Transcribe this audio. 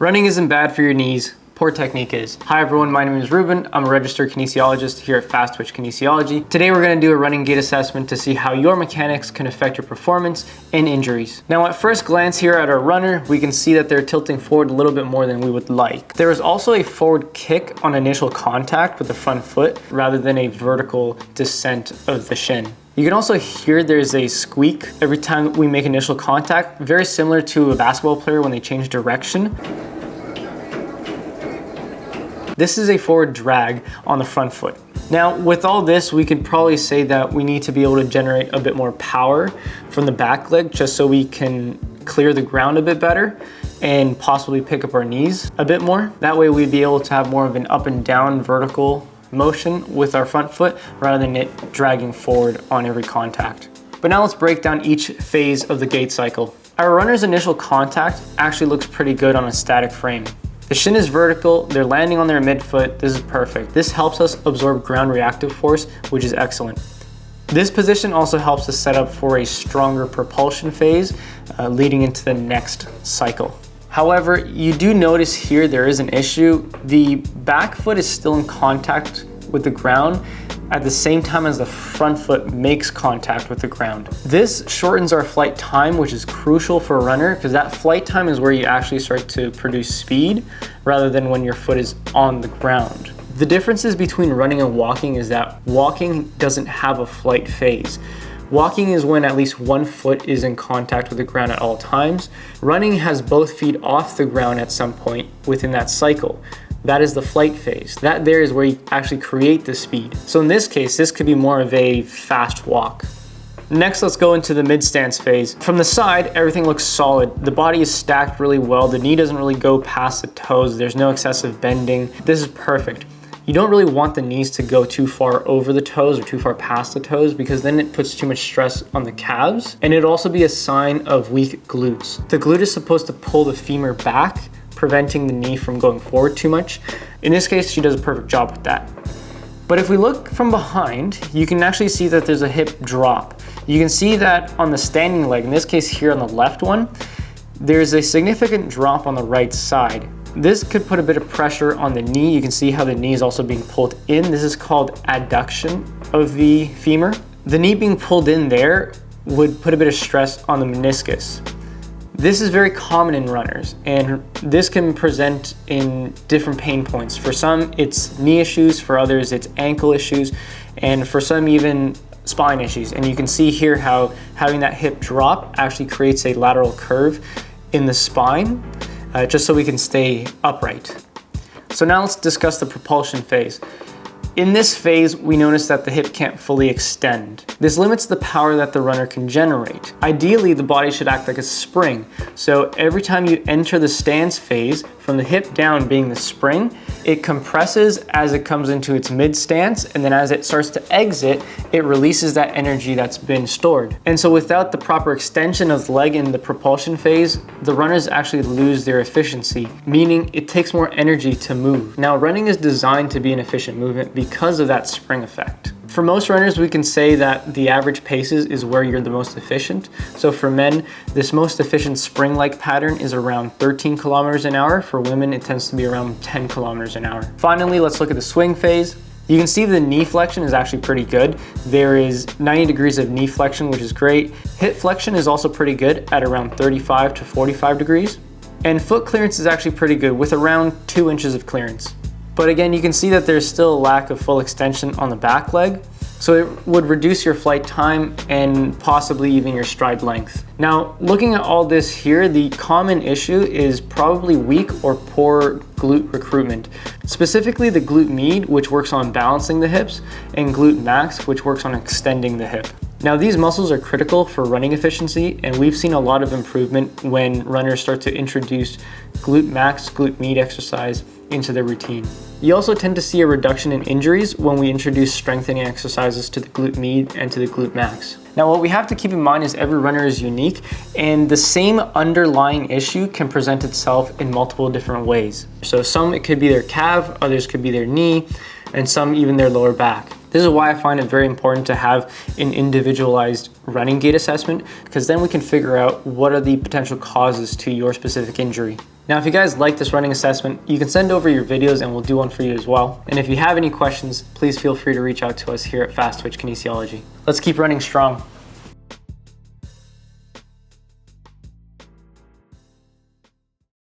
Running isn't bad for your knees, poor technique is. Hi everyone, my name is Ruben. I'm a registered kinesiologist here at Fast Twitch Kinesiology. Today we're going to do a running gait assessment to see how your mechanics can affect your performance and injuries. Now at first glance here at our runner, we can see that they're tilting forward a little bit more than we would like. There is also a forward kick on initial contact with the front foot rather than a vertical descent of the shin. You can also hear there's a squeak every time we make initial contact, very similar to a basketball player when they change direction. This is a forward drag on the front foot. Now, with all this, we could probably say that we need to be able to generate a bit more power from the back leg just so we can clear the ground a bit better and possibly pick up our knees a bit more. That way we'd be able to have more of an up and down vertical motion with our front foot rather than it dragging forward on every contact. But now let's break down each phase of the gait cycle. Our runner's initial contact actually looks pretty good on a static frame. The shin is vertical, they're landing on their midfoot, this is perfect. This helps us absorb ground reactive force, which is excellent. This position also helps us set up for a stronger propulsion phase leading into the next cycle. However, you do notice here there is an issue. The back foot is still in contact with the ground at the same time as the front foot makes contact with the ground. This shortens our flight time, which is crucial for a runner because that flight time is where you actually start to produce speed rather than when your foot is on the ground. The differences between running and walking is that walking doesn't have a flight phase. Walking is when at least one foot is in contact with the ground at all times. Running has both feet off the ground at some point within that cycle. That is the flight phase. That there is where you actually create the speed. So in this case, this could be more of a fast walk. Next, let's go into the mid-stance phase. From the side, everything looks solid. The body is stacked really well. The knee doesn't really go past the toes. There's no excessive bending. This is perfect. You don't really want the knees to go too far over the toes or too far past the toes because then it puts too much stress on the calves. And it'd also be a sign of weak glutes. The glute is supposed to pull the femur back, preventing the knee from going forward too much. In this case, she does a perfect job with that. But if we look from behind, you can actually see that there's a hip drop. You can see that on the standing leg, in this case here on the left one, there's a significant drop on the right side. This could put a bit of pressure on the knee. You can see how the knee is also being pulled in. This is called adduction of the femur. The knee being pulled in there would put a bit of stress on the meniscus. This is very common in runners, and this can present in different pain points. For some, it's knee issues, for others, it's ankle issues, and for some, even spine issues. And you can see here how having that hip drop actually creates a lateral curve in the spine, just so we can stay upright. So now let's discuss the propulsion phase. In this phase, we notice that the hip can't fully extend. This limits the power that the runner can generate. Ideally, the body should act like a spring. So every time you enter the stance phase, from the hip down being the spring, it compresses as it comes into its mid stance, and then as it starts to exit, it releases that energy that's been stored. And so without the proper extension of the leg in the propulsion phase, the runners actually lose their efficiency, meaning it takes more energy to move. Now, running is designed to be an efficient movement because of that spring effect. For most runners, we can say that the average paces is where you're the most efficient. So for men, this most efficient spring-like pattern is around 13 kilometers an hour. For women, it tends to be around 10 kilometers an hour. Finally, let's look at the swing phase. You can see the knee flexion is actually pretty good. There is 90 degrees of knee flexion, which is great. Hip flexion is also pretty good at around 35 to 45 degrees. And foot clearance is actually pretty good with around 2 inches of clearance. But again, you can see that there's still a lack of full extension on the back leg. So it would reduce your flight time and possibly even your stride length. Now, looking at all this here, the common issue is probably weak or poor glute recruitment. Specifically the glute med, which works on balancing the hips, and glute max, which works on extending the hip. Now, these muscles are critical for running efficiency, and we've seen a lot of improvement when runners start to introduce glute max, glute med exercise into their routine. You also tend to see a reduction in injuries when we introduce strengthening exercises to the glute med and to the glute max. Now, what we have to keep in mind is every runner is unique, and the same underlying issue can present itself in multiple different ways. So some, it could be their calf, others could be their knee, and some even their lower back. This is why I find it very important to have an individualized running gait assessment, because then we can figure out what are the potential causes to your specific injury. Now, if you guys like this running assessment, you can send over your videos and we'll do one for you as well. And if you have any questions, please feel free to reach out to us here at Fast Twitch Kinesiology. Let's keep running strong.